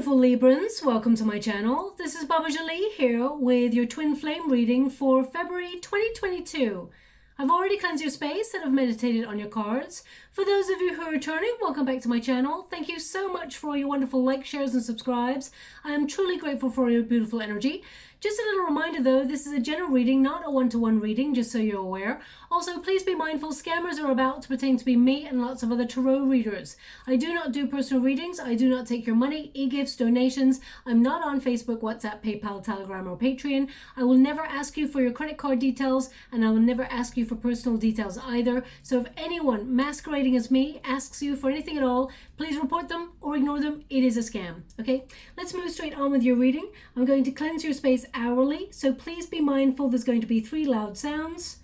beautiful Librans, welcome to my channel. This is Baba Jolie here with your twin flame reading for February 2022. I've already cleansed your space and I've meditated on your cards. For those of you who are returning, welcome back to my channel. Thank you so much for all your wonderful likes, shares and subscribes. I am truly grateful for your beautiful energy. Just a little reminder though, this is a general reading, not a one-to-one reading, just so you're aware. Also, please be mindful, scammers are about to pretend to be me and lots of other tarot readers. I do not do personal readings. I do not take your money, e-gifts, donations. I'm not on Facebook, WhatsApp, PayPal, Telegram or Patreon. I will never ask you for your credit card details and I will never ask you for personal details either. So if anyone masquerading as me asks you for anything at all, please report them or ignore them. It is a scam. Okay, let's move straight on with your reading. I'm going to cleanse your space hourly, so please be mindful. There's going to be 3 loud sounds.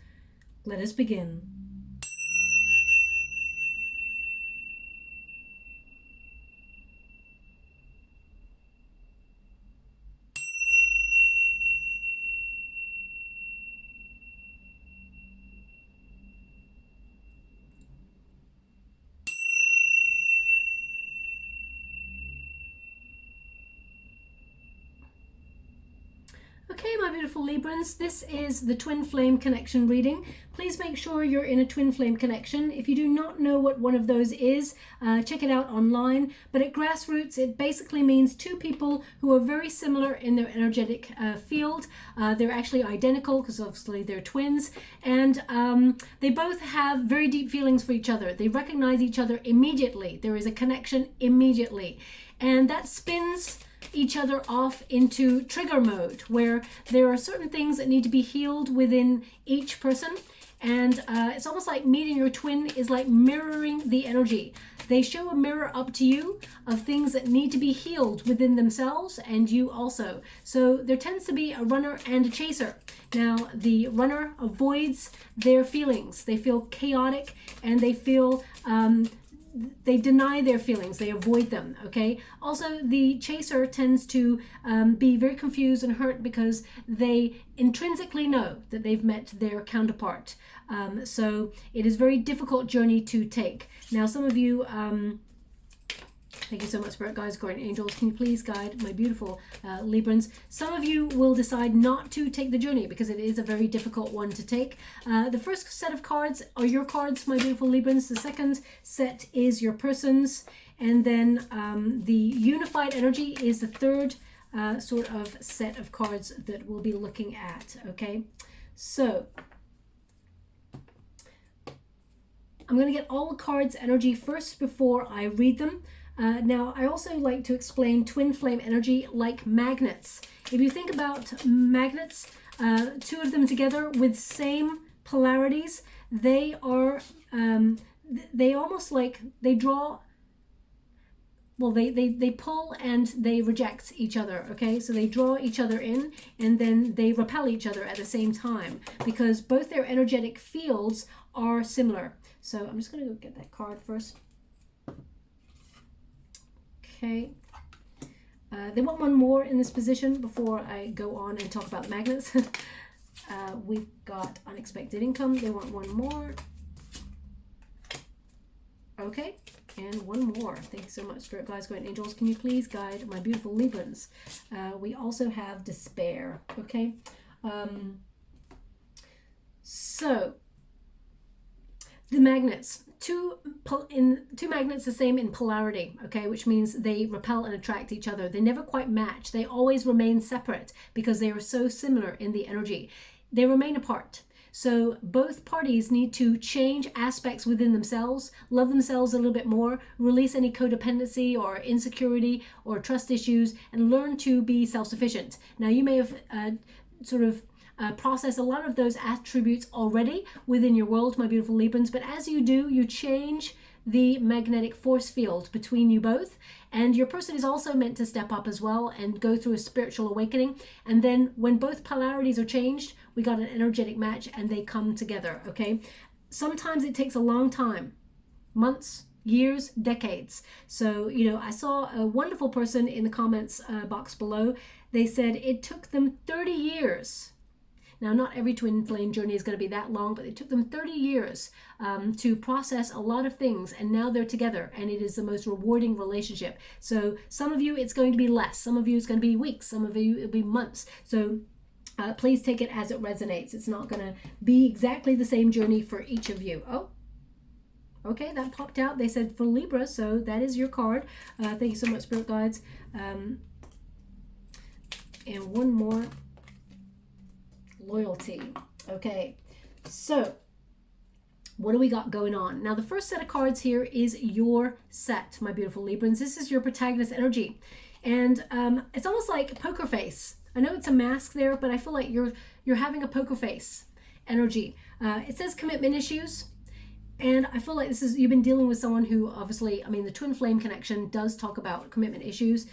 Let us begin. Okay, my beautiful Librans, this is the twin flame connection reading. Please make sure you're in a twin flame connection. If you do not know what one of those is, check it out online. But at grassroots, it basically means 2 people who are very similar in their energetic field. They're actually identical because obviously they're twins. And they both have very deep feelings for each other. They recognize each other immediately. There is a connection immediately. And that spins each other off into trigger mode, where there are certain things that need to be healed within each person. And it's almost like meeting your twin is like mirroring the energy. They show a mirror up to you of things that need to be healed within themselves and you also. So there tends to be a runner and a chaser. Now the runner avoids their feelings. They feel chaotic and they feel they deny their feelings, they avoid them, okay? Also, the chaser tends to be very confused and hurt because they intrinsically know that they've met their counterpart. So it is a very difficult journey to take. Now, some of you, thank you so much, Spirit Guides, Guardian Angels. Can you please guide my beautiful Librans? Some of you will decide not to take the journey because it is a very difficult one to take. The first set of cards are your cards, my beautiful Librans. The second set is your person's. And then the unified energy is the third sort of set of cards that we'll be looking at, okay? So I'm going to get all the cards' energy first before I read them. Now, I also like to explain twin flame energy like magnets. If you think about magnets, 2 of them together with same polarities, they are, they almost like, they draw, well, they pull and they reject each other, okay? So they draw each other in and then they repel each other at the same time because both their energetic fields are similar. So I'm just going to go get that card first. Okay, they want one more in this position before I go on and talk about magnets. We've got unexpected income. They want one more. Okay, and one more. Thank you so much, Spirit Guides, Guardian Angels. Can you please guide my beautiful Librans? We also have despair. Okay, so the magnets. 2 magnets the same in polarity, okay, which means they repel and attract each other. They never quite match. They always remain separate because they are so similar in the energy. They remain apart. So both parties need to change aspects within themselves, love themselves a little bit more, release any codependency or insecurity or trust issues, and learn to be self-sufficient. Now, you may have process a lot of those attributes already within your world, my beautiful Librans, but as you do, you change the magnetic force field between you both, and your person is also meant to step up as well and go through a spiritual awakening. And then when both polarities are changed, we got an energetic match and they come together, okay? Sometimes it takes a long time, months, years, decades. So, you know, I saw a wonderful person in the comments box below. They said it took them 30 years. Now, not every twin flame journey is going to be that long, but it took them 30 years to process a lot of things, and now they're together, and it is the most rewarding relationship. So some of you, it's going to be less. Some of you, it's going to be weeks. Some of you, it'll be months. So please take it as it resonates. It's not going to be exactly the same journey for each of you. Oh, okay, that popped out. They said for Libra, so that is your card. Thank you so much, Spirit Guides. And one more, loyalty. Okay, so what do we got going on? Now, the first set of cards here is your set, my beautiful Librans. This is your protagonist energy. And it's almost like poker face. I know it's a mask there, but I feel like you're having a poker face energy. It says commitment issues. And I feel like this is, you've been dealing with someone who obviously, I mean, the twin flame connection does talk about commitment issues.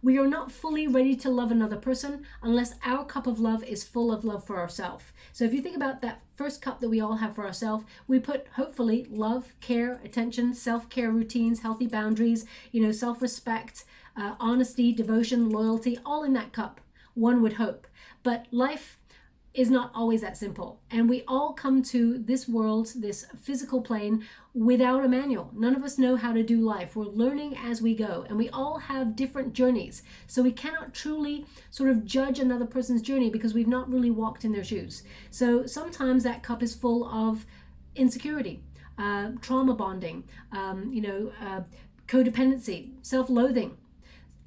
We are not fully ready to love another person unless our cup of love is full of love for ourselves. So if you think about that first cup that we all have for ourselves, we put hopefully love, care, attention, self-care routines, healthy boundaries, self-respect, honesty, devotion, loyalty, all in that cup, one would hope. But life is not always that simple. And we all come to this world, this physical plane, without a manual. None of us know how to do life. We're learning as we go, and we all have different journeys. So we cannot truly sort of judge another person's journey because we've not really walked in their shoes. So sometimes that cup is full of insecurity, trauma bonding, codependency, self-loathing.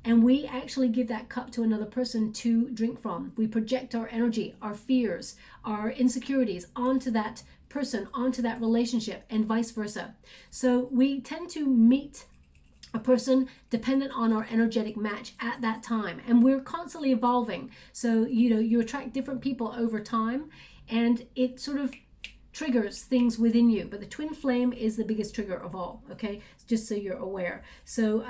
And we actually give that cup to another person to drink from. We project our energy, our fears, our insecurities onto that person, onto that relationship, and vice versa. So we tend to meet a person dependent on our energetic match at that time. And we're constantly evolving. So, you attract different people over time, and it sort of triggers things within you, but the twin flame is the biggest trigger of all, okay? Just so you're aware. So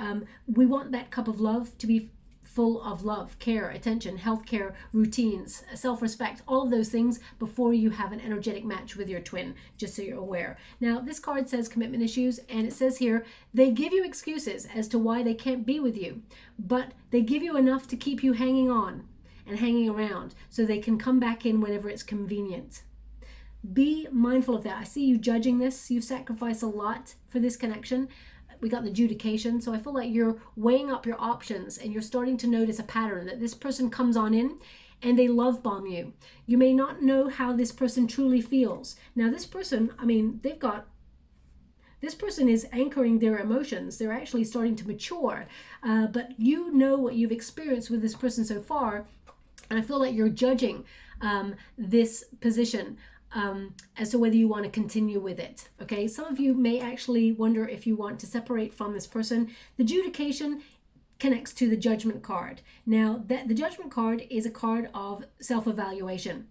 we want that cup of love to be full of love, care, attention, healthcare, routines, self-respect, all of those things before you have an energetic match with your twin, just so you're aware. Now, this card says commitment issues, and it says here, they give you excuses as to why they can't be with you, but they give you enough to keep you hanging on and hanging around so they can come back in whenever it's convenient. Be mindful of that. I see you judging this. You sacrifice a lot for this connection. We got the adjudication. So I feel like you're weighing up your options, and you're starting to notice a pattern that this person comes on in and they love bomb you. You may not know how this person truly feels. Now, this person, I mean, this person is anchoring their emotions. They're actually starting to mature. But you know what you've experienced with this person so far. And I feel like you're judging this position as to whether you want to continue with it. Okay, some of you may actually wonder if you want to separate from this person. The adjudication connects to the judgment card. Now, the judgment card is a card of self-evaluation.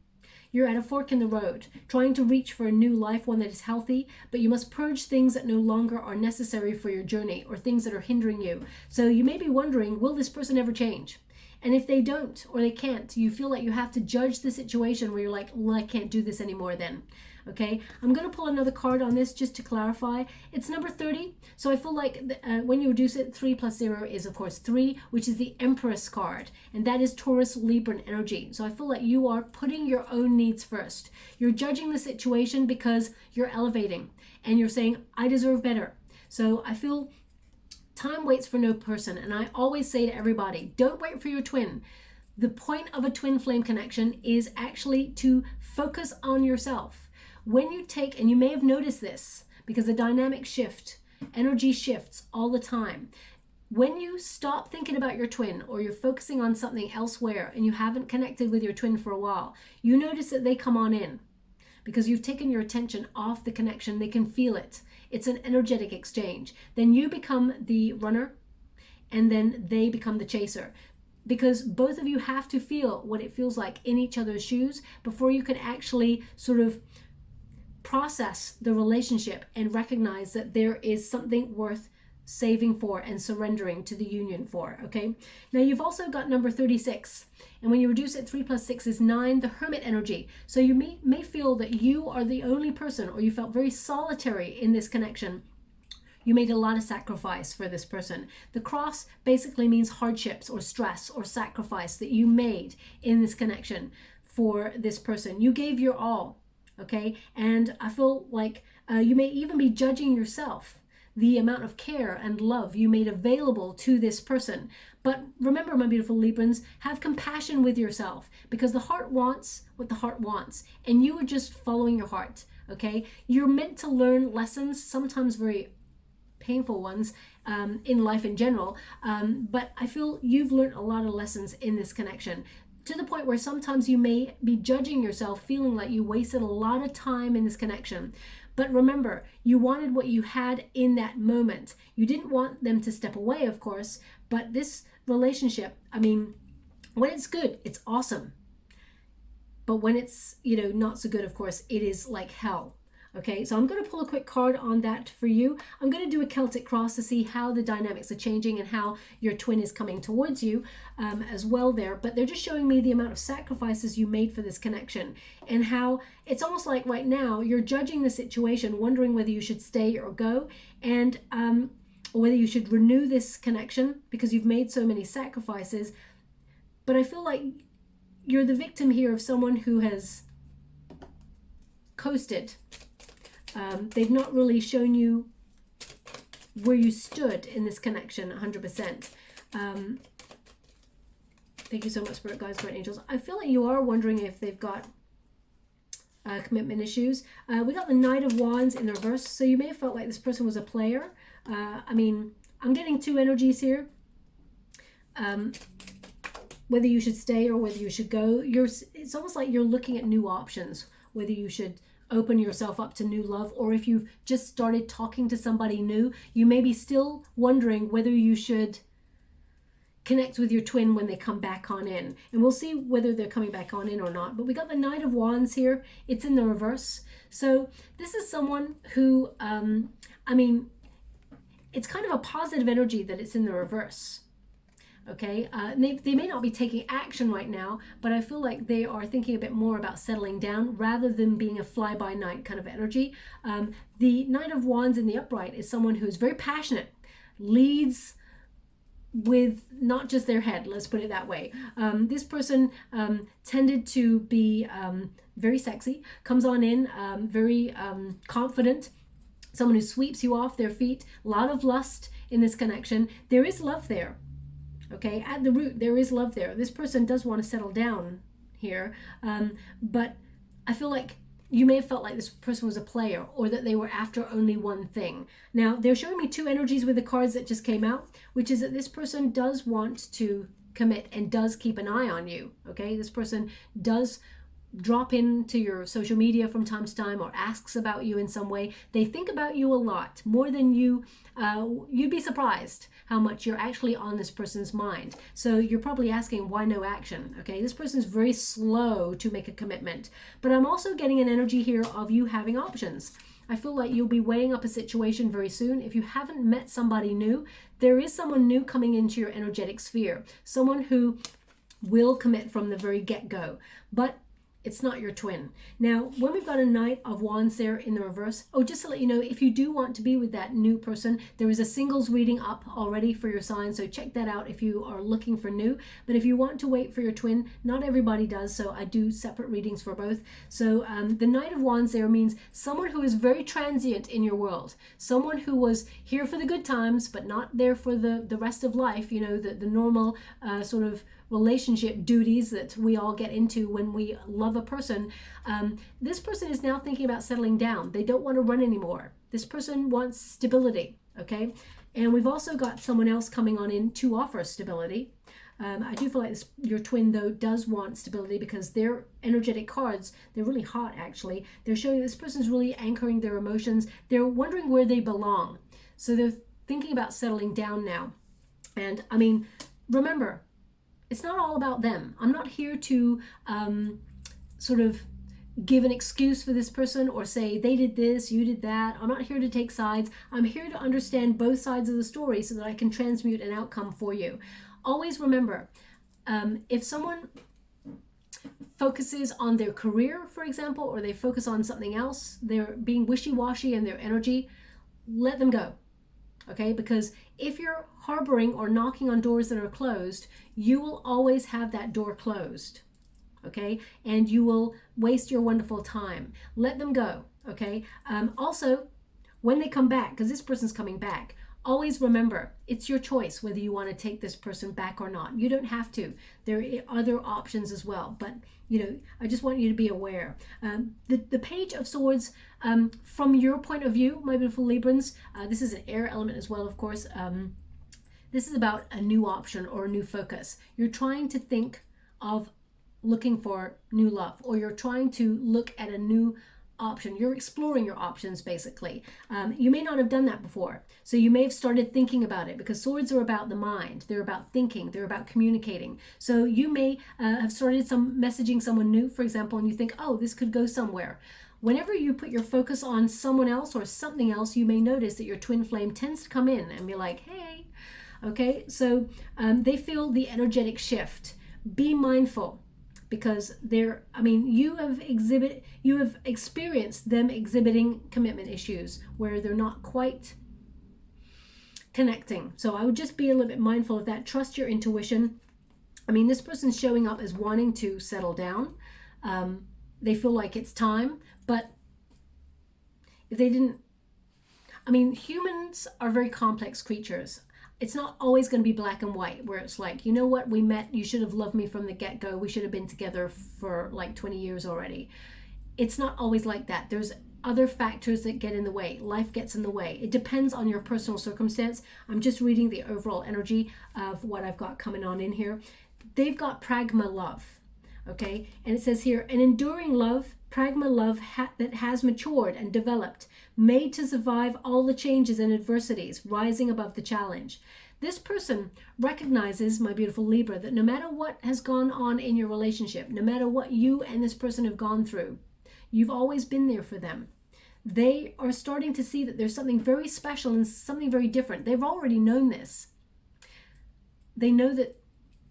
You're at a fork in the road, trying to reach for a new life, one that is healthy, but you must purge things that no longer are necessary for your journey, or things that are hindering you. So you may be wondering, will this person ever change? And if they don't, or they can't, you feel like you have to judge the situation where you're like, well, I can't do this anymore then. Okay, I'm going to pull another card on this just to clarify. It's number 30. So I feel like when you reduce it, 3 plus 0 is, of course, 3, which is the Empress card. And that is Taurus Libra energy. So I feel like you are putting your own needs first. You're judging the situation because you're elevating. And you're saying, I deserve better. So I feel time waits for no person, and I always say to everybody, don't wait for your twin. The point of a twin flame connection is actually to focus on yourself. When you take, and you may have noticed this, because the dynamic shift, energy shifts all the time. When you stop thinking about your twin, or you're focusing on something elsewhere, and you haven't connected with your twin for a while, you notice that they come on in. Because you've taken your attention off the connection, they can feel it. It's an energetic exchange. Then you become the runner, and then they become the chaser. Because both of you have to feel what it feels like in each other's shoes before you can actually sort of process the relationship and recognize that there is something worth saving for and surrendering to the union for, okay? Now, you've also got number 36. And when you reduce it, 3 plus 6 is 9, the Hermit energy. So you may feel that you are the only person, or you felt very solitary in this connection. You made a lot of sacrifice for this person. The cross basically means hardships or stress or sacrifice that you made in this connection. for this person. You gave your all, okay? And I feel like you may even be judging yourself, the amount of care and love you made available to this person. But remember, my beautiful Librans, have compassion with yourself, because the heart wants what the heart wants, and you are just following your heart, okay? You're meant to learn lessons, sometimes very painful ones, in life in general, but I feel you've learned a lot of lessons in this connection, to the point where sometimes you may be judging yourself, feeling like you wasted a lot of time in this connection. But remember, you wanted what you had in that moment. You didn't want them to step away, of course, but this relationship, I mean, when it's good, it's awesome. But when it's, you know, not so good, of course, it is like hell. Okay, so I'm going to pull a quick card on that for you. I'm going to do a Celtic cross to see how the dynamics are changing and how your twin is coming towards you as well there. But they're just showing me the amount of sacrifices you made for this connection, and how it's almost like right now you're judging the situation, wondering whether you should stay or go, and or whether you should renew this connection because you've made so many sacrifices. But I feel like you're the victim here of someone who has coasted. They've not really shown you where you stood in this connection 100%. Thank you so much, Spirit Guides, Guardian Angels. I feel like you are wondering if they've got commitment issues. We got the Knight of Wands in the reverse, so you may have felt like this person was a player. I mean, I'm getting two energies here. Whether you should stay or whether you should go, it's almost like you're looking at new options, whether you should open yourself up to new love, or if you've just started talking to somebody new, you may be still wondering whether you should connect with your twin when they come back on in. And we'll see whether they're coming back on in or not. But we got the Knight of Wands here. It's in the reverse. So this is someone who, I mean, it's kind of a positive energy that it's in the reverse. Okay, they may not be taking action right now, but I feel like they are thinking a bit more about settling down rather than being a fly-by-night kind of energy. The Knight of Wands in the upright is someone who is very passionate, leads with not just their head, let's put it that way. This person tended to be very sexy, comes on in very confident, someone who sweeps you off their feet, a lot of lust in this connection. There is love there. Okay, at the root, there is love there. This person does want to settle down here, but I feel like you may have felt like this person was a player, or that they were after only one thing. Now, they're showing me two energies with the cards that just came out, which is that this person does want to commit and does keep an eye on you. Okay, this person does drop into your social media from time to time or asks about you in some way. They think about you a lot, more than you, you'd be surprised how much you're actually on this person's mind. So you're probably asking, why no action? Okay, this person's very slow to make a commitment. But I'm also getting an energy here of you having options. I feel like you'll be weighing up a situation very soon. If you haven't met somebody new, there is someone new coming into your energetic sphere. Someone who will commit from the very get-go. But it's not your twin. Now, when we've got a Knight of Wands there in the reverse, oh, just to let you know, if you do want to be with that new person, there is a singles reading up already for your sign, so check that out if you are looking for new. But if you want to wait for your twin, not everybody does, so I do separate readings for both. So the Knight of Wands there means someone who is very transient in your world, someone who was here for the good times, but not there for the rest of life, you know, the normal sort of relationship duties that we all get into when we love a person. This person is now thinking about settling down. They don't want to run anymore. This person wants stability, okay? And we've also got someone else coming on in to offer stability. I do feel like your twin, though, does want stability because their energetic cards, they're really hot, actually. They're showing this person's really anchoring their emotions. They're wondering where they belong. So they're thinking about settling down now. And, I mean, remember, it's not all about them. I'm not here to sort of give an excuse for this person or say they did this, you did that. I'm not here to take sides. I'm here to understand both sides of the story so that I can transmute an outcome for you. Always remember, if someone focuses on their career, for example, or they focus on something else, they're being wishy-washy in their energy, let them go. Okay, because if you're harboring or knocking on doors that are closed, you will always have that door closed. okay? And you will waste your wonderful time. Let them go, okay? Also, when they come back, because this person's coming back, always remember, it's your choice whether you want to take this person back or not. You don't have to. There are other options as well. But, you know, I just want you to be aware. The Page of Swords, from your point of view, my beautiful Librans, this is an air element as well, of course. This is about a new option or a new focus. You're trying to think of looking for new love, or you're trying to look at a new option. You're exploring your options, basically. You may not have done that before, so you may have started thinking about it, because swords are about the mind. They're about thinking. They're about communicating. So you may have started messaging someone new, for example, and you think, oh, this could go somewhere. Whenever you put your focus on someone else or something else, you may notice that your twin flame tends to come in and be like, hey, okay. So they feel the energetic shift. Be mindful, because you have experienced them exhibiting commitment issues where they're not quite connecting. So I would just be a little bit mindful of that. Trust your intuition. This person's showing up as wanting to settle down. They feel like it's time, but if they didn't, humans are very complex creatures. It's not always going to be black and white, where it's like, you know what, we met, you should have loved me from the get-go, we should have been together for like 20 years already. It's not always like that. There's other factors that get in the way. Life gets in the way. It depends on your personal circumstance. I'm just reading the overall energy of what I've got coming on in here. They've got pragma love, okay? And it says here, an enduring love, pragma love that has matured and developed, made to survive all the changes and adversities, rising above the challenge. This person recognizes, my beautiful Libra, that no matter what has gone on in your relationship, no matter what you and this person have gone through, you've always been there for them. They are starting to see that there's something very special and something very different. They've already known this. They know that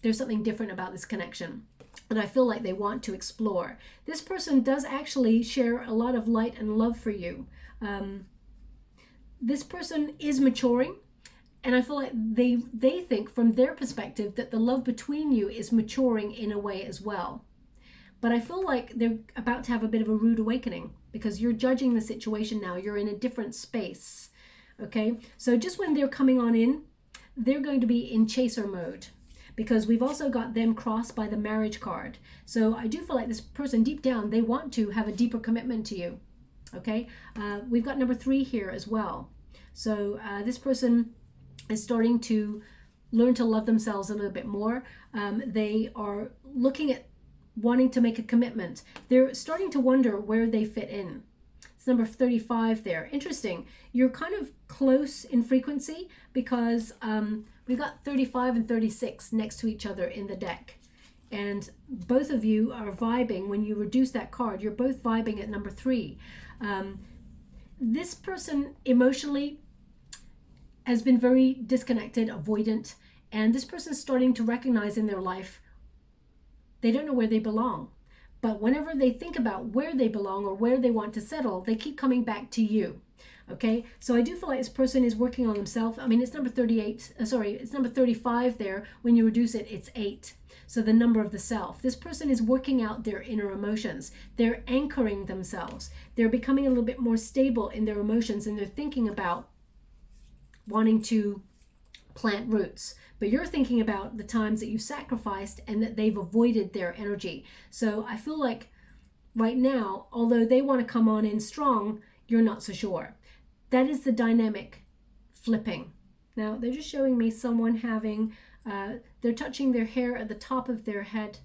there's something different about this connection, and I feel like they want to explore. This person does actually share a lot of light and love for you. This person is maturing, and I feel like they think from their perspective that the love between you is maturing in a way as well. But I feel like they're about to have a bit of a rude awakening, because you're judging the situation now. You're in a different space, okay? So just when they're coming on in, they're going to be in chaser mode, because we've also got them crossed by the marriage card. So I do feel like this person, deep down, they want to have a deeper commitment to you, okay? We've got number 3 here as well. So this person is starting to learn to love themselves a little bit more. They are looking at wanting to make a commitment. They're starting to wonder where they fit in. It's number 35 there. Interesting. You're kind of close in frequency, because we've got 35 and 36 next to each other in the deck. And both of you are vibing. When you reduce that card, you're both vibing at number 3. This person emotionally has been very disconnected, avoidant, and this person's starting to recognize in their life they don't know where they belong. But whenever they think about where they belong or where they want to settle, they keep coming back to you. Okay, so I do feel like this person is working on themselves. It's number 38, it's number 35 there. When you reduce it, it's 8. So the number of the self. This person is working out their inner emotions. They're anchoring themselves. They're becoming a little bit more stable in their emotions, and they're thinking about wanting to plant roots. But you're thinking about the times that you sacrificed and that they've avoided their energy. So I feel like right now, although they want to come on in strong, you're not so sure. That is the dynamic flipping. Now they're just showing me someone having, they're touching their hair at the top of their head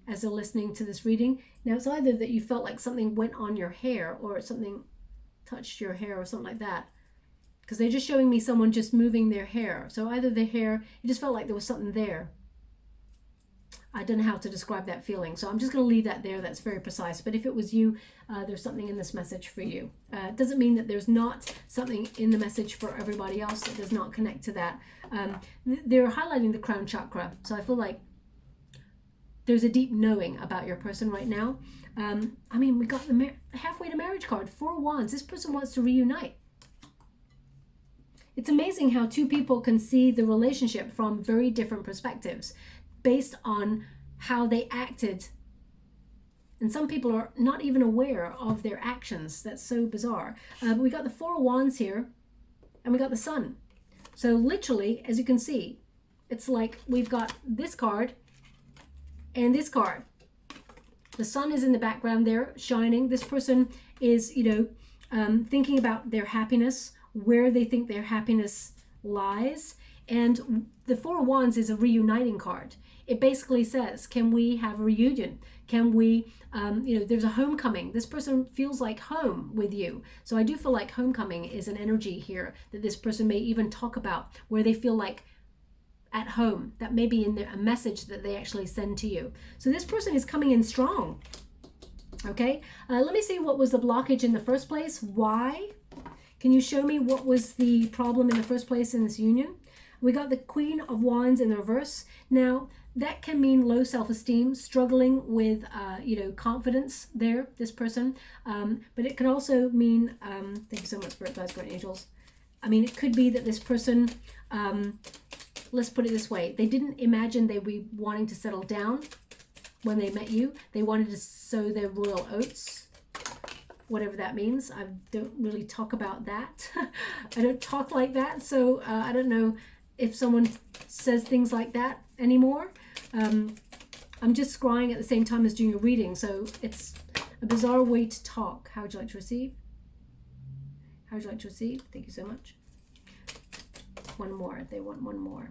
as they're listening to this reading. Now it's either that you felt like something went on your hair, or something touched your hair, or something like that. Because they're just showing me someone just moving their hair. So either the hair, it just felt like there was something there. I don't know how to describe that feeling. So I'm just going to leave that there. That's very precise. But if it was you, there's something in this message for you. It doesn't mean that there's not something in the message for everybody else that does not connect to that. They're highlighting the crown chakra. So I feel like there's a deep knowing about your person right now. We got the halfway to marriage card, 4 wands. This person wants to reunite. It's amazing how 2 people can see the relationship from very different perspectives based on how they acted And some people are not even aware of their actions. That's so bizarre. But we got the Four of Wands here, and we got the Sun. So literally, as you can see, it's like we've got this card and this card. The sun is in the background there, shining. This person is, thinking about their happiness, where they think their happiness lies. And the Four of Wands is a reuniting card. It basically says, can we have a reunion? Can we, there's a homecoming. This person feels like home with you. So I do feel like homecoming is an energy here that this person may even talk about, where they feel like at home. That may be in a message that they actually send to you. So this person is coming in strong. Okay, let me see what was the blockage in the first place. Why? Can you show me what was the problem in the first place in this union? We got the Queen of Wands in the reverse. Now, that can mean low self-esteem, struggling with, confidence there, this person. But it could also mean, thank you so much, Spirit Guides, Guardian Angels. I mean, it could be that this person, let's put it this way. They didn't imagine they'd be wanting to settle down when they met you. They wanted to sow their royal oats, whatever that means. I don't really talk about that. I don't talk like that. So I don't know if someone says things like that anymore. I'm just scrying at the same time as doing a reading. So it's a bizarre way to talk. How would you like to receive? How would you like to receive? Thank you so much. One more. They want one more.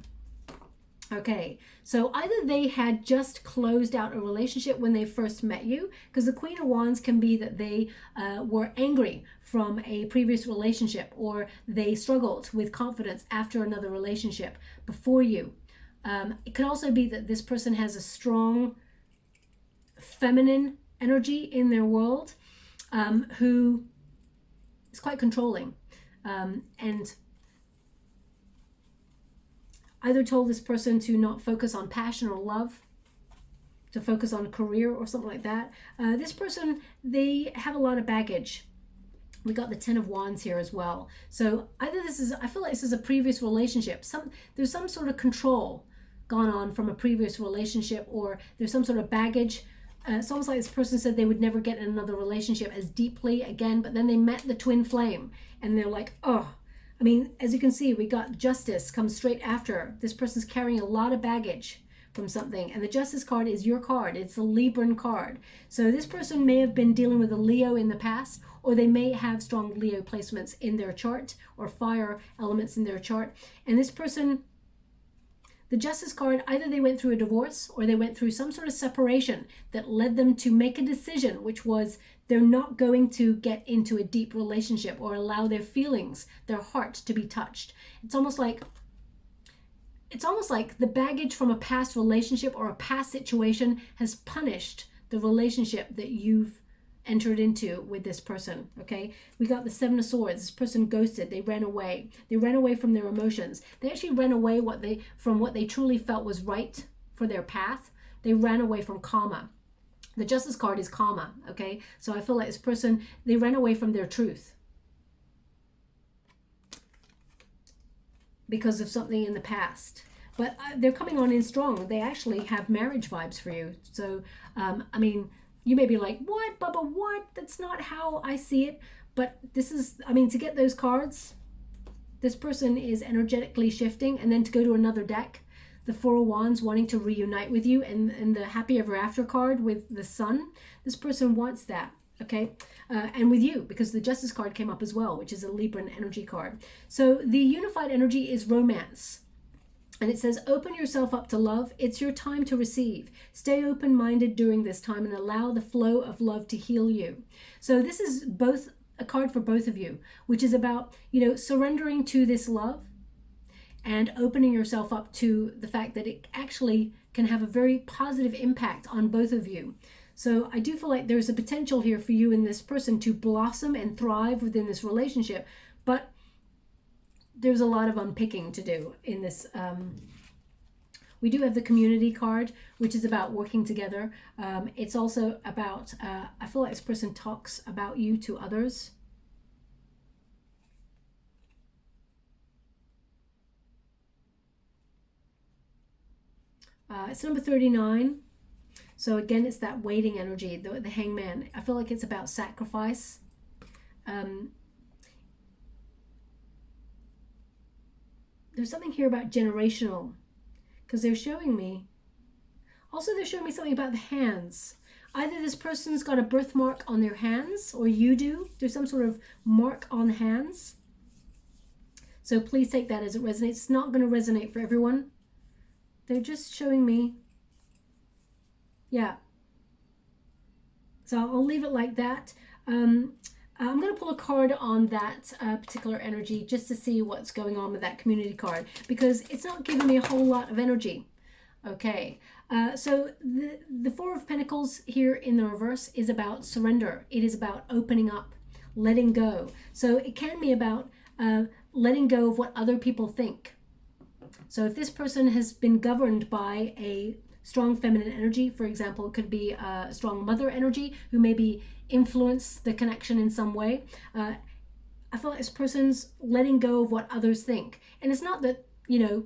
Okay, so either they had just closed out a relationship when they first met you, because the Queen of Wands can be that they were angry from a previous relationship, or they struggled with confidence after another relationship before you. It could also be that this person has a strong feminine energy in their world, who is quite controlling, and either told this person to not focus on passion or love, to focus on career or something like that. This person, they have a lot of baggage. We got the Ten of Wands here as well. So either this is, I feel like this is a previous relationship. There's some sort of control gone on from a previous relationship, or there's some sort of baggage. It's almost like this person said they would never get in another relationship as deeply again, but then they met the twin flame and they're like, oh, I mean, as you can see, we got Justice comes straight after. This person's carrying a lot of baggage from something. And the Justice card is your card. It's a Libran card. So this person may have been dealing with a Leo in the past, or they may have strong Leo placements in their chart, or fire elements in their chart. And this person, the Justice card, either they went through a divorce, or they went through some sort of separation that led them to make a decision, which was they're not going to get into a deep relationship or allow their feelings, their heart, to be touched. It's almost like the baggage from a past relationship or a past situation has punished the relationship that you've entered into with this person. Okay, we got the Seven of Swords. This person ghosted. They ran away. They ran away from their emotions. They actually ran away from what they truly felt was right for their path. They ran away from karma. The Justice card is karma, okay? So I feel like this person, they ran away from their truth because of something in the past. But they're coming on in strong. They actually have marriage vibes for you. So, I mean, you may be like, what, Bubba, what? That's not how I see it. But this is, I mean, to get those cards, this person is energetically shifting, and then to go to another deck, the Four of Wands wanting to reunite with you, and the Happy Ever After card with the Sun. This person wants that, okay? And with you, because the Justice card came up as well, which is a Libran energy card. So the unified energy is romance. And it says, open yourself up to love. It's your time to receive. Stay open-minded during this time and allow the flow of love to heal you. So this is both a card for both of you, which is about, surrendering to this love, and opening yourself up to the fact that it actually can have a very positive impact on both of you. So I do feel like there's a potential here for you and this person to blossom and thrive within this relationship, but there's a lot of unpicking to do in this. We do have the Community card, which is about working together. It's also about, I feel like this person talks about you to others. It's number 39. So again, it's that waiting energy, the hangman. I feel like it's about sacrifice. There's something here about generational, because they're showing me. Also, they're showing me something about the hands. Either this person's got a birthmark on their hands, or you do. There's some sort of mark on the hands. So please take that as it resonates. It's not going to resonate for everyone. They're just showing me. Yeah. So I'll leave it like that. I'm going to pull a card on that particular energy just to see what's going on with that community card, because it's not giving me a whole lot of energy. Okay. So the Four of Pentacles here in the reverse is about surrender. It is about opening up, letting go. So it can be about letting go of what other people think. So if this person has been governed by a strong feminine energy, for example, it could be a strong mother energy who maybe influence the connection in some way. I feel like this person's letting go of what others think. And it's not that, you know,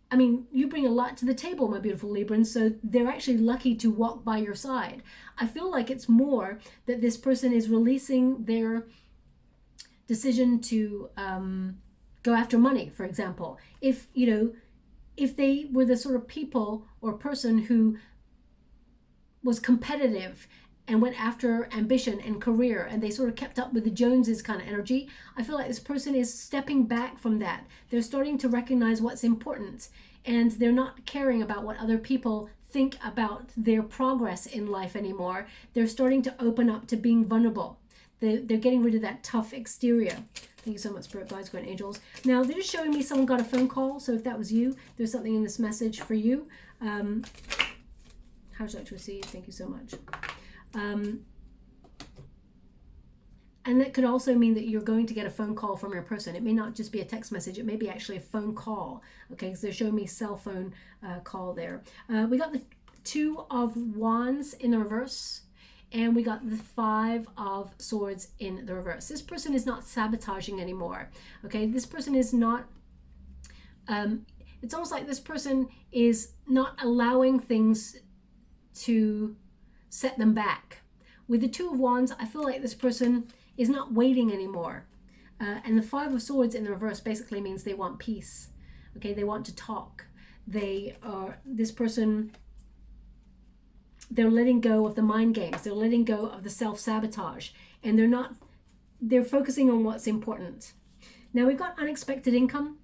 I mean, you bring a lot to the table, my beautiful Librans, so they're actually lucky to walk by your side. I feel like it's more that this person is releasing their decision to go after money, for example. If, you know, if they were the sort of people or person who was competitive and went after ambition and career, and they sort of kept up with the Joneses kind of energy, I feel like this person is stepping back from that. They're starting to recognize what's important, and they're not caring about what other people think about their progress in life anymore. They're starting to open up to being vulnerable. They're getting rid of that tough exterior. Thank you so much, Spirit Guides, Guardian Angels. Now, they're just showing me someone got a phone call, so if that was you, there's something in this message for you. How would you like to receive? Thank you so much. And that could also mean that you're going to get a phone call from your person. It may not just be a text message. It may be actually a phone call. Okay, so they're showing me cell phone call there. We got the Two of Wands in the reverse, and we got the Five of Swords in the reverse. This person is not sabotaging anymore. Okay, this person is not, it's almost like this person is not allowing things to set them back. With the Two of Wands, I feel like this person is not waiting anymore. And the Five of Swords in the reverse basically means they want peace. Okay, they want to talk. They are, this person, they're letting go of the mind games. They're letting go of the self-sabotage. And they're focusing on what's important. Now we've got unexpected income.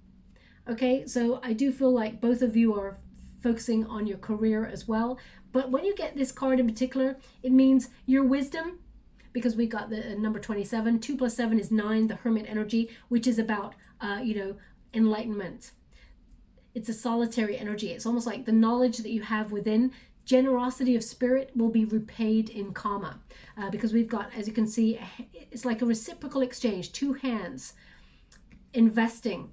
Okay, so I do feel like both of you are focusing on your career as well. But when you get this card in particular, it means your wisdom, because we got the number 27. 2 plus 7 is 9, the Hermit Energy, which is about, you know, enlightenment. It's a solitary energy. It's almost like the knowledge that you have within. Generosity of spirit will be repaid in karma, because we've got, as you can see, it's like a reciprocal exchange. Two hands investing.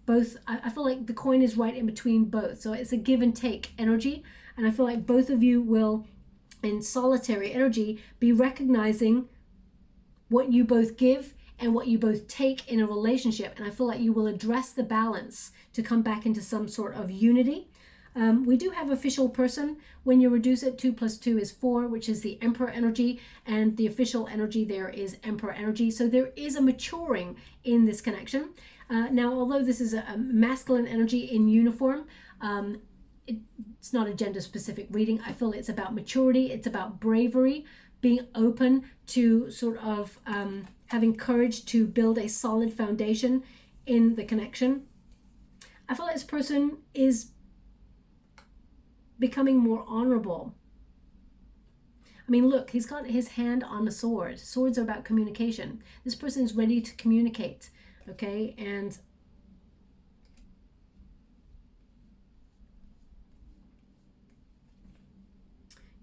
Both, I feel like the coin is right in between both. So it's a give and take energy. And I feel like both of you will, in solitary energy, be recognizing what you both give and what you both take in a relationship. And I feel like you will address the balance to come back into some sort of unity. We do have official person. When you reduce it, 2 plus 2 is 4, which is the Emperor energy. And the official energy there is Emperor energy. So there is a maturing in this connection. Now, although this is a masculine energy in uniform, it's not a gender-specific reading. I feel it's about maturity. It's about bravery, being open to sort of having courage to build a solid foundation in the connection. I feel like this person is becoming more honorable. I mean, look, he's got his hand on the sword. Swords are about communication. This person is ready to communicate. Okay, and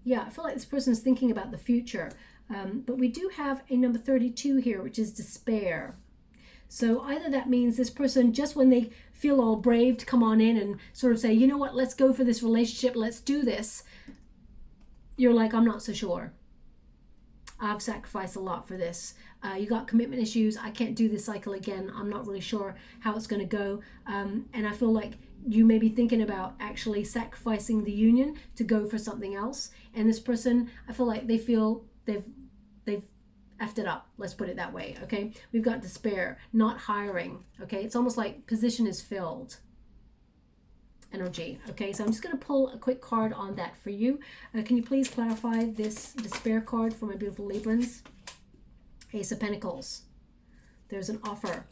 yeah, I feel like this person's thinking about the future. But we do have a number 32 here, which is despair. So either that means this person, just when they feel all brave to come on in and sort of say, you know what, let's go for this relationship, let's do this, you're like, I'm not so sure. I've sacrificed a lot for this. You got commitment issues. I can't do this cycle again. I'm not really sure how it's going to go. And I feel like you may be thinking about actually sacrificing the union to go for something else. And this person, I feel like they feel they've effed it up. Let's put it that way. Okay. We've got despair, not hiring. Okay. It's almost like position is filled energy. Okay. So I'm just going to pull a quick card on that for you. Can you please clarify this despair card for my beautiful Librans? Ace of Pentacles. There's an offer.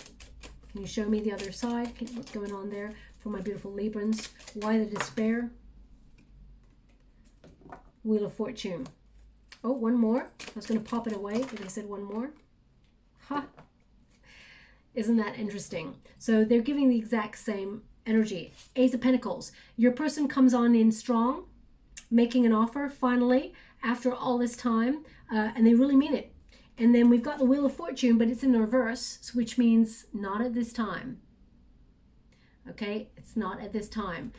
Can you show me the other side? What's going on there for my beautiful Librans? Why the despair? Wheel of Fortune. Oh, one more. I was going to pop it away, but I said one more. Ha! Isn't that interesting? So they're giving the exact same energy. Ace of Pentacles. Your person comes on in strong, making an offer finally after all this time, and they really mean it. And then we've got the Wheel of Fortune, but it's in the reverse, which means not at this time. Okay, it's not at this time.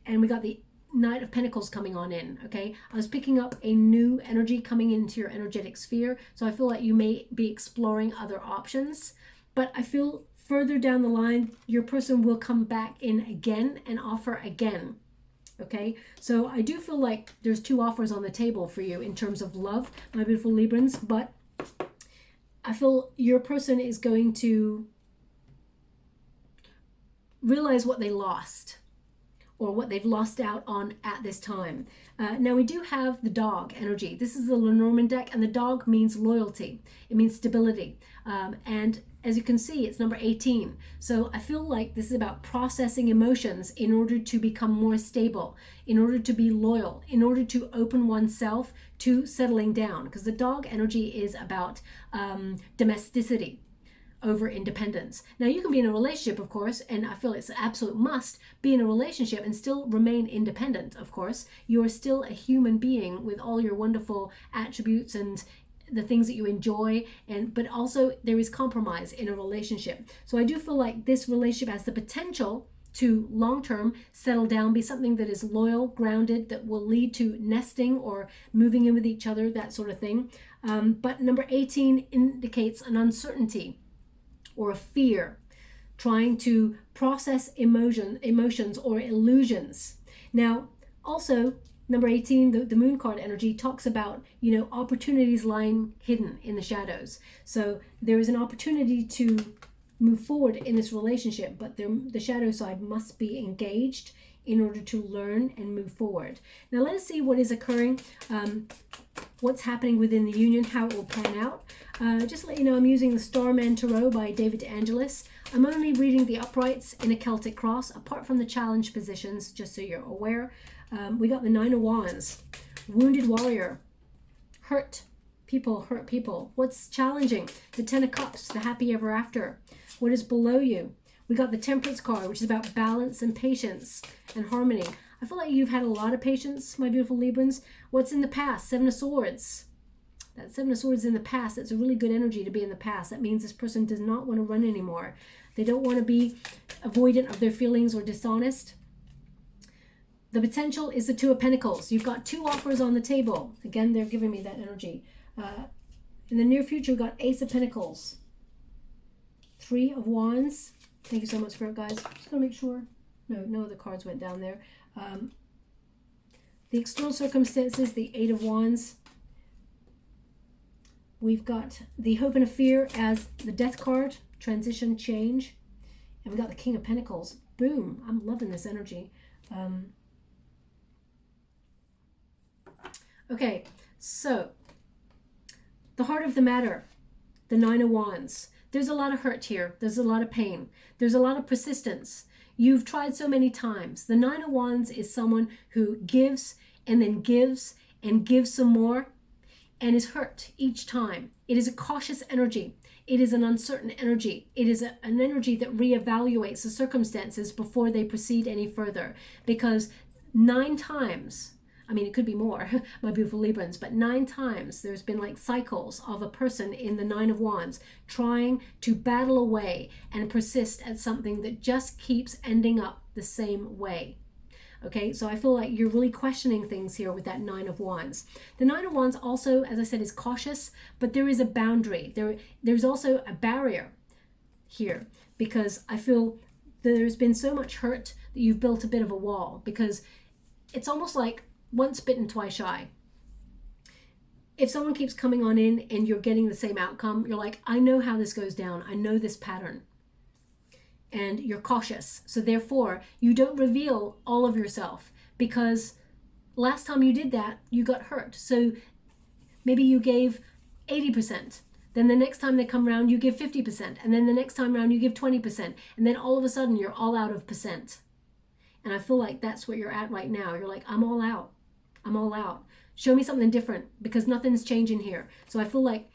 And we got the Knight of Pentacles coming on in. Okay, I was picking up a new energy coming into your energetic sphere, so I feel like you may be exploring other options, but I feel further down the line your person will come back in again and offer again. Okay, so I do feel like there's two offers on the table for you in terms of love, my beautiful Librans, but I feel your person is going to realize what they lost, or what they've lost out on at this time. Now we do have the dog energy. This is the Lenormand deck, and the dog means loyalty. It means stability. And as you can see, it's number 18. So I feel like this is about processing emotions in order to become more stable, in order to be loyal, in order to open oneself to settling down. Because the dog energy is about domesticity over independence. Now you can be in a relationship, of course, and I feel it's an absolute must be in a relationship and still remain independent. Of course, you are still a human being with all your wonderful attributes and the things that you enjoy, but also there is compromise in a relationship. So I do feel like this relationship has the potential to long-term settle down, be something that is loyal, grounded, that will lead to nesting or moving in with each other, that sort of thing. But number 18 indicates an uncertainty or a fear, trying to process emotions or illusions. Now, also, number 18, the moon card energy talks about, opportunities lying hidden in the shadows. So there is an opportunity to move forward in this relationship, but the shadow side must be engaged in order to learn and move forward. Now let's see what is occurring, what's happening within the union, how it will pan out. Just to let you know, I'm using the Starman Tarot by David Angelis. I'm only reading the uprights in a Celtic cross, apart from the challenge positions, just so you're aware. We got the Nine of Wands, Wounded Warrior, hurt people. What's challenging? The Ten of Cups, the Happy Ever After. What is below you? We got the Temperance card, which is about balance and patience and harmony. I feel like you've had a lot of patience, my beautiful Librans. What's in the past? Seven of Swords. That Seven of Swords in the past, that's a really good energy to be in the past. That means this person does not want to run anymore. They don't want to be avoidant of their feelings or dishonest. The potential is the Two of Pentacles. You've got two offers on the table. Again, they're giving me that energy. In the near future, we've got Ace of Pentacles. Three of Wands. Thank you so much for it, guys. Just going to make sure. No other cards went down there. The external circumstances, the Eight of Wands. We've got the Hope and a Fear as the Death card, transition, change. And we've got the King of Pentacles. Boom. I'm loving this energy. Okay, so the heart of the matter, the Nine of Wands. There's a lot of hurt here. There's a lot of pain. There's a lot of persistence. You've tried so many times. The Nine of Wands is someone who gives and then gives and gives some more and is hurt each time. It is a cautious energy. It is an uncertain energy. It is an energy that reevaluates the circumstances before they proceed any further. Because 9 times, I mean, it could be more, my beautiful Librans, but 9 times there's been like cycles of a person in the Nine of Wands trying to battle away and persist at something that just keeps ending up the same way. Okay, so I feel like you're really questioning things here with that Nine of Wands. The Nine of Wands also, as I said, is cautious, but there is a boundary. There's also a barrier here because I feel there's been so much hurt that you've built a bit of a wall, because it's almost like once bitten, twice shy. If someone keeps coming on in and you're getting the same outcome, you're like, I know how this goes down. I know this pattern. And you're cautious. So therefore, you don't reveal all of yourself, because last time you did that, you got hurt. So maybe you gave 80%. Then the next time they come around, you give 50%. And then the next time around, you give 20%. And then all of a sudden, you're all out of percent. And I feel like that's what you're at right now. You're like, I'm all out. I'm all out. Show me something different, because nothing's changing here. So I feel like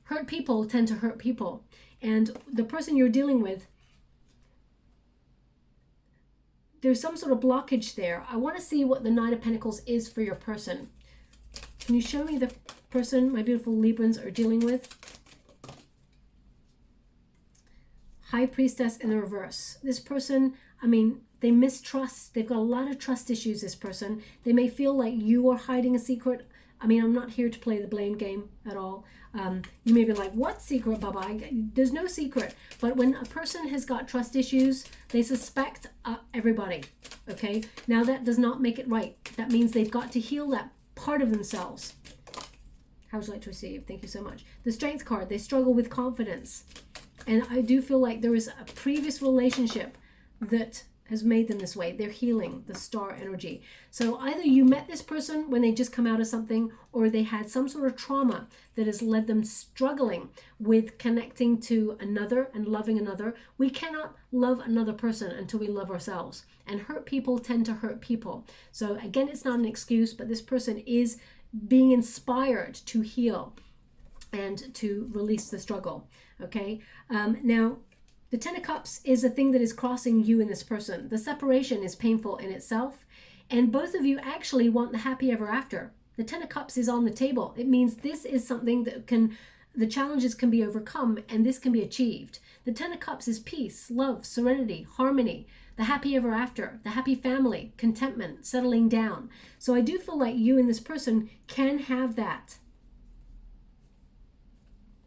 hurt people tend to hurt people. And the person you're dealing with, there's some sort of blockage there. I want to see what the Knight of Pentacles is for your person. Can you show me the person my beautiful Librans are dealing with? High Priestess in the reverse. This person, I mean, they mistrust. They've got a lot of trust issues, this person. They may feel like you are hiding a secret. I mean, I'm not here to play the blame game at all. You may be like, what secret, Baba? There's no secret. But when a person has got trust issues, they suspect everybody, okay? Now, that does not make it right. That means they've got to heal that part of themselves. How would you like to receive? Thank you so much. The Strength card, they struggle with confidence. And I do feel like there is a previous relationship that has made them this way. They're healing, the Star energy. So either you met this person when they just come out of something, or they had some sort of trauma that has led them struggling with connecting to another and loving another. We cannot love another person until we love ourselves. And hurt people tend to hurt people. So again, it's not an excuse, but this person is being inspired to heal and to release the struggle. Okay? Now, the Ten of Cups is a thing that is crossing you and this person. The separation is painful in itself, and both of you actually want the happy ever after. The Ten of Cups is on the table. It means this is something that the challenges can be overcome, and this can be achieved. The Ten of Cups is peace, love, serenity, harmony, the happy ever after, the happy family, contentment, settling down. So I do feel like you and this person can have that.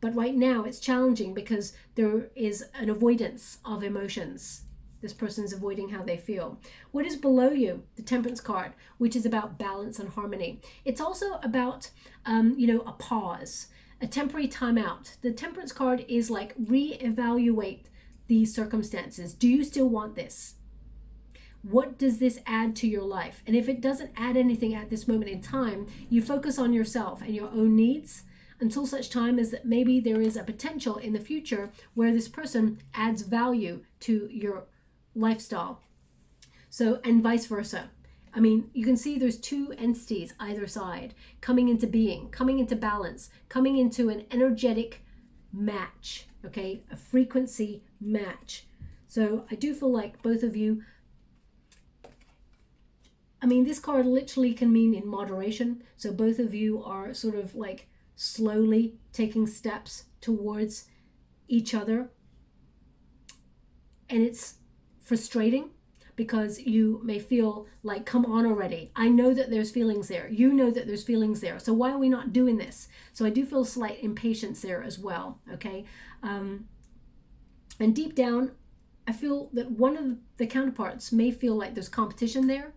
But right now it's challenging because there is an avoidance of emotions. This person's avoiding how they feel. What is below you? The Temperance card, which is about balance and harmony. It's also about, a pause, a temporary timeout. The Temperance card is like reevaluate these circumstances. Do you still want this? What does this add to your life? And if it doesn't add anything at this moment in time, you focus on yourself and your own needs, until such time as that maybe there is a potential in the future where this person adds value to your lifestyle. So, and vice versa. I mean, you can see there's two entities either side coming into being, coming into balance, coming into an energetic match, okay? A frequency match. So I do feel like both of you, I mean, this card literally can mean in moderation. So both of you are sort of like slowly taking steps towards each other. And it's frustrating because you may feel like, come on already. I know that there's feelings there. You know that there's feelings there. So why are we not doing this? So I do feel slight impatience there as well, okay? And deep down, I feel that one of the counterparts may feel like there's competition there.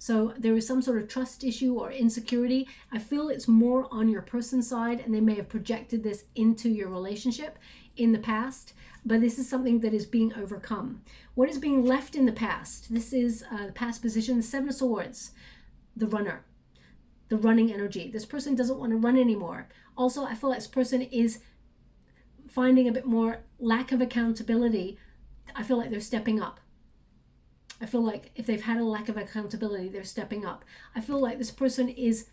So there is some sort of trust issue or insecurity. I feel it's more on your person's side, and they may have projected this into your relationship in the past, but this is something that is being overcome. What is being left in the past? This is the past position, the Seven of Swords, the runner, the running energy. This person doesn't want to run anymore. Also, I feel like this person is finding a bit more lack of accountability. I feel like they're stepping up. I feel like if they've had a lack of accountability, they're stepping up. I feel like this person is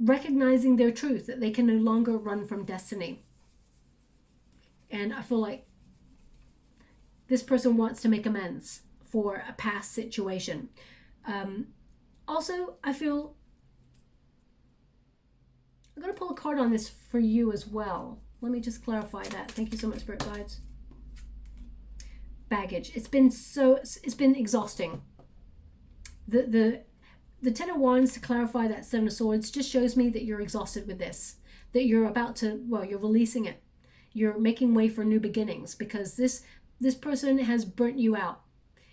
recognizing their truth, that they can no longer run from destiny. And I feel like this person wants to make amends for a past situation. Also, I feel I'm going to pull a card on this for you as well. Let me just clarify that. Thank you so much, Spirit Guides. Baggage. It's been exhausting. The Ten of Wands, to clarify that Seven of Swords, just shows me that you're exhausted with this, that you're about to, well, you're releasing it. You're making way for new beginnings, because this this person has burnt you out.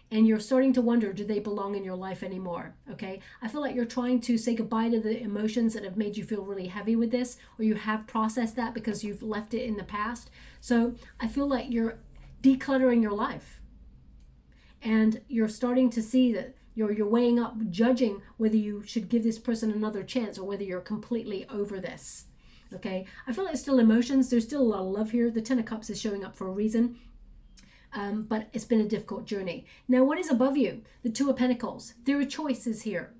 And you're starting to wonder, do they belong in your life anymore? Okay, I feel like you're trying to say goodbye to the emotions that have made you feel really heavy with this, or you have processed that because you've left it in the past. So I feel like you're decluttering your life. And you're starting to see that you're weighing up, judging whether you should give this person another chance or whether you're completely over this. Okay, I feel like it's still emotions. There's still a lot of love here. The Ten of Cups is showing up for a reason. But it's been a difficult journey. Now, what is above you? The Two of Pentacles. There are choices here.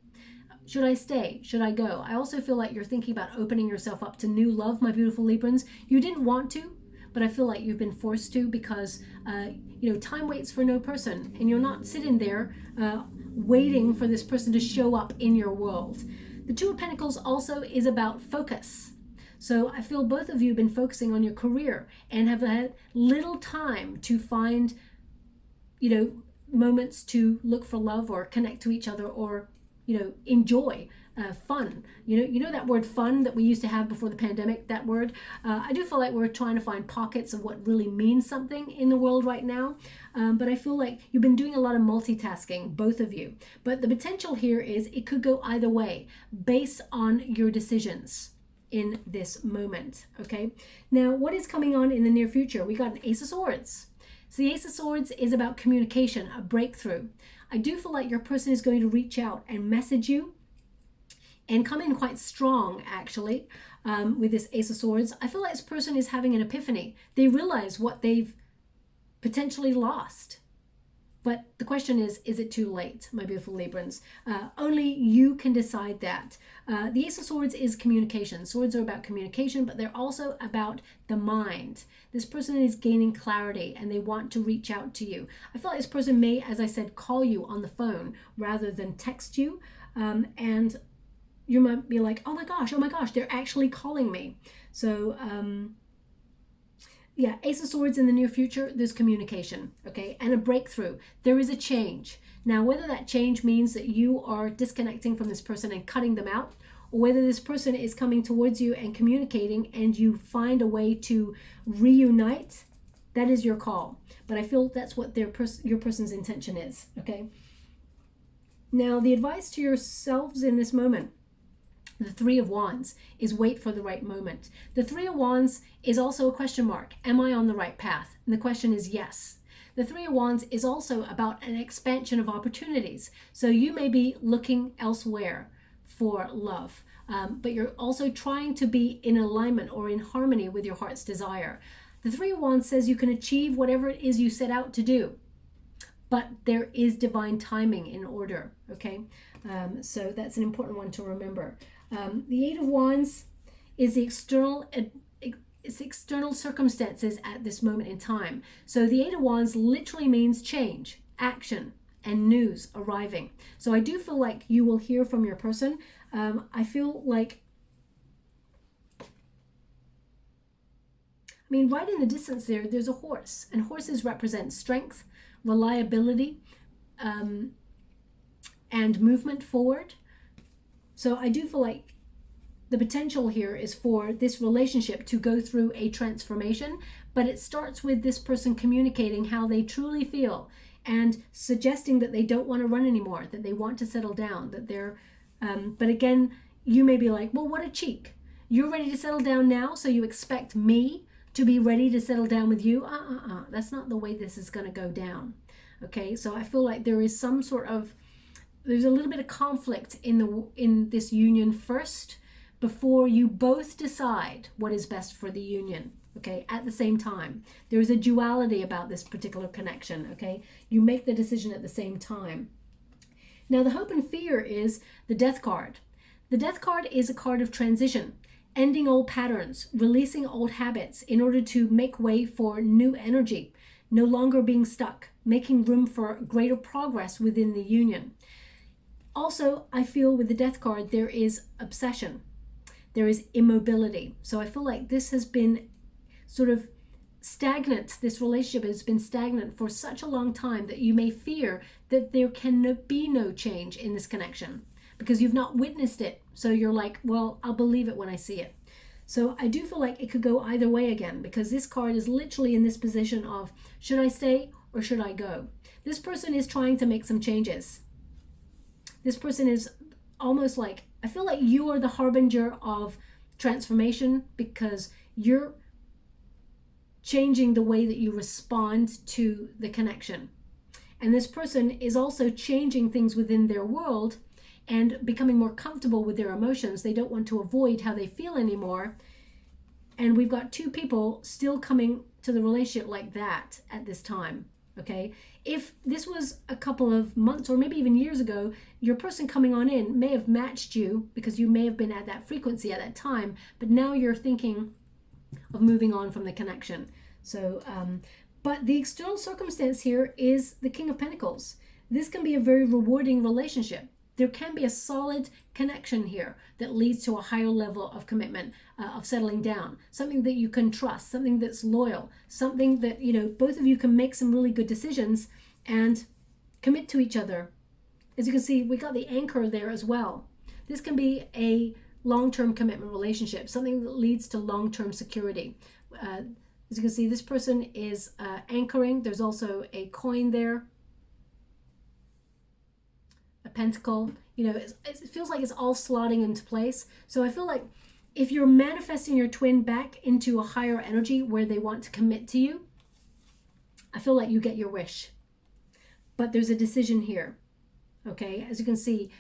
Should I stay? Should I go? I also feel like you're thinking about opening yourself up to new love, my beautiful Librans. You didn't want to, but I feel like you've been forced to because, time waits for no person. And you're not sitting there waiting for this person to show up in your world. The Two of Pentacles also is about focus. So I feel both of you have been focusing on your career and have had little time to find, moments to look for love or connect to each other or, enjoy fun. You know that word fun that we used to have before the pandemic, that word? I do feel like we're trying to find pockets of what really means something in the world right now. But I feel like you've been doing a lot of multitasking, both of you. But the potential here is it could go either way based on your decisions in this moment. Okay, now what is coming on in the near future? We got an Ace of Swords. So the Ace of Swords is about communication, a breakthrough. I do feel like your person is going to reach out and message you and come in quite strong, actually, with this Ace of Swords. I feel like this person is having an epiphany. They realize what they've potentially lost. But the question is it too late, my beautiful Librans? Only you can decide that. The Ace of Swords is communication. Swords are about communication, but they're also about the mind. This person is gaining clarity and they want to reach out to you. I feel like this person may, as I said, call you on the phone rather than text you. And you might be like, oh my gosh, they're actually calling me. So, yeah, Ace of Swords in the near future, there's communication, okay, and a breakthrough. There is a change. Now, whether that change means that you are disconnecting from this person and cutting them out, or whether this person is coming towards you and communicating and you find a way to reunite, that is your call. But I feel that's what your person's intention is, okay? Now, the advice to yourselves in this moment, the Three of Wands, is wait for the right moment. The Three of Wands is also a question mark. Am I on the right path? And the question is yes. The Three of Wands is also about an expansion of opportunities. So you may be looking elsewhere for love, but you're also trying to be in alignment or in harmony with your heart's desire. The Three of Wands says you can achieve whatever it is you set out to do, but there is divine timing in order, okay? So that's an important one to remember. The Eight of Wands is the external circumstances at this moment in time. So the Eight of Wands literally means change, action, and news arriving. So I do feel like you will hear from your person. I feel like, right in the distance there's a horse, and horses represent strength, reliability, and movement forward. So I do feel like the potential here is for this relationship to go through a transformation, but it starts with this person communicating how they truly feel and suggesting that they don't want to run anymore, that they want to settle down, that they're, but again, you may be like, well, what a cheek. You're ready to settle down now, so you expect me to be ready to settle down with you? That's not the way this is going to go down. Okay, so I feel like there is some sort of, there's a little bit of conflict in this union first before you both decide what is best for the union, okay, at the same time. There is a duality about this particular connection, okay? You make the decision at the same time. Now, the hope and fear is the Death card. The Death card is a card of transition, ending old patterns, releasing old habits in order to make way for new energy, no longer being stuck, making room for greater progress within the union. Also, I feel with the Death card, there is obsession. There is immobility. So I feel like this has been sort of stagnant. This relationship has been stagnant for such a long time that you may fear that there can be no change in this connection because you've not witnessed it. So you're like, well, I'll believe it when I see it. So I do feel like it could go either way again, because this card is literally in this position of, should I stay or should I go? This person is trying to make some changes. This person is almost like, I feel like you are the harbinger of transformation, because you're changing the way that you respond to the connection. And this person is also changing things within their world and becoming more comfortable with their emotions. They don't want to avoid how they feel anymore. And we've got two people still coming to the relationship like that at this time, okay? If this was a couple of months or maybe even years ago, your person coming on in may have matched you because you may have been at that frequency at that time, but now you're thinking of moving on from the connection. So, but the external circumstance here is the King of Pentacles. This can be a very rewarding relationship. There can be a solid connection here that leads to a higher level of commitment, of settling down, something that you can trust, something that's loyal, something that, you know, both of you can make some really good decisions and commit to each other. As you can see, we got the anchor there as well. This can be a long-term commitment relationship, something that leads to long-term security. As you can see, this person is anchoring. There's also a coin there. A pentacle, you know, it feels like it's all slotting into place. So I feel like if you're manifesting your twin back into a higher energy where they want to commit to you, I feel like you get your wish. But there's a decision here, okay? As you can see,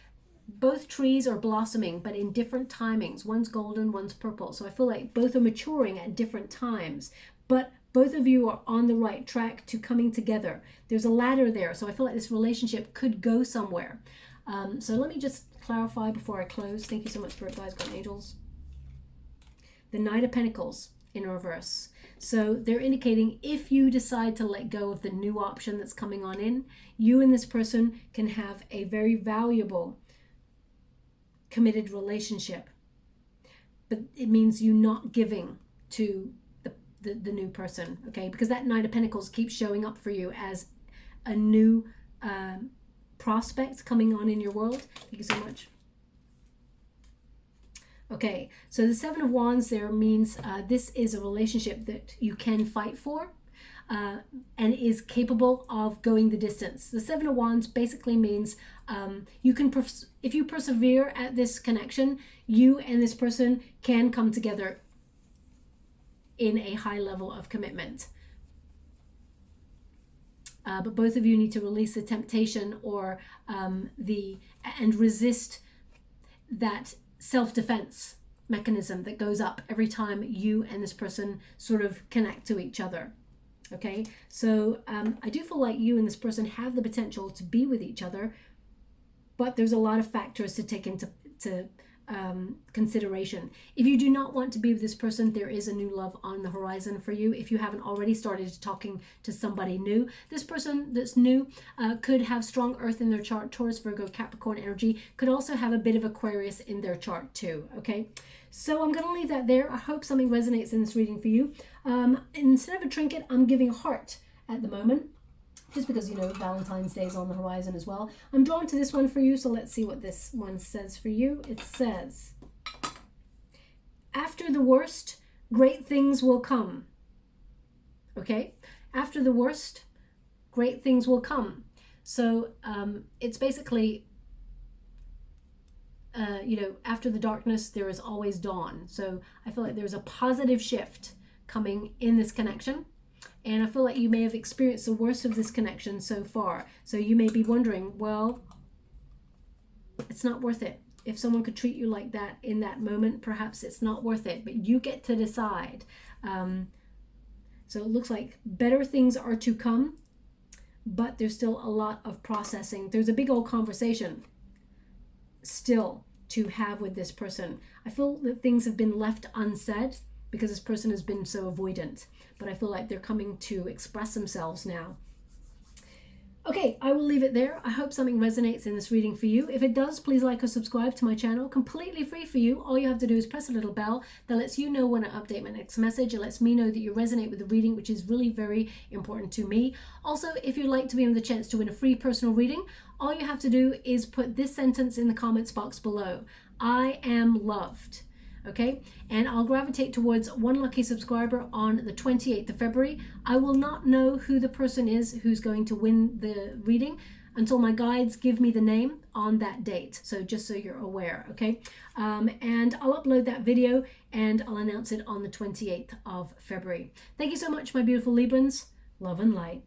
both trees are blossoming, but in different timings. One's golden, one's purple. So I feel like both are maturing at different times, but both of you are on the right track to coming together. There's a ladder there, so I feel like this relationship could go somewhere. So let me just clarify before I close. Thank you so much, Spirit Guides, God, Angels. The Knight of Pentacles in reverse. So they're indicating if you decide to let go of the new option that's coming on in, you and this person can have a very valuable, committed relationship. But it means you not giving to the new person, okay? Because that Knight of Pentacles keeps showing up for you as a new prospect coming on in your world. Thank you so much. Okay, so the Seven of Wands there means this is a relationship that you can fight for and is capable of going the distance. The Seven of Wands basically means you can, if you persevere at this connection, you and this person can come together in a high level of commitment. But both of you need to release the temptation or and resist that self-defense mechanism that goes up every time you and this person sort of connect to each other. Okay, so I do feel like you and this person have the potential to be with each other, but there's a lot of factors to take into consideration. If you do not want to be with this person, there is a new love on the horizon for you. If you haven't already started talking to somebody new, this person that's new could have strong earth in their chart, Taurus, Virgo, Capricorn energy, could also have a bit of Aquarius in their chart too, okay? So I'm going to leave that there. I hope something resonates in this reading for you. Instead of a trinket, I'm giving a heart at the moment, just because, you know, Valentine's Day is on the horizon as well. I'm drawn to this one for you, so let's see what this one says for you. It says, after the worst, great things will come. Okay? After the worst, great things will come. So it's basically, you know, after the darkness, there is always dawn. So I feel like there's a positive shift coming in this connection. And I feel like you may have experienced the worst of this connection so far. So you may be wondering, well, it's not worth it. If someone could treat you like that in that moment, perhaps it's not worth it. But you get to decide. So it looks like better things are to come, but there's still a lot of processing. There's a big old conversation still to have with this person. I feel that things have been left unsaid because this person has been so avoidant. But I feel like they're coming to express themselves now. Okay, I will leave it there. I hope something resonates in this reading for you. If it does, please like or subscribe to my channel. Completely free for you. All you have to do is press a little bell that lets you know when I update my next message. It lets me know that you resonate with the reading, which is really very important to me. Also, if you'd like to be in the chance to win a free personal reading, all you have to do is put this sentence in the comments box below. I am loved. okay? And I'll gravitate towards one lucky subscriber on the 28th of February. I will not know who the person is who's going to win the reading until my guides give me the name on that date. So just so you're aware, okay? And I'll upload that video and I'll announce it on the 28th of February. Thank you so much, my beautiful Librans. Love and light.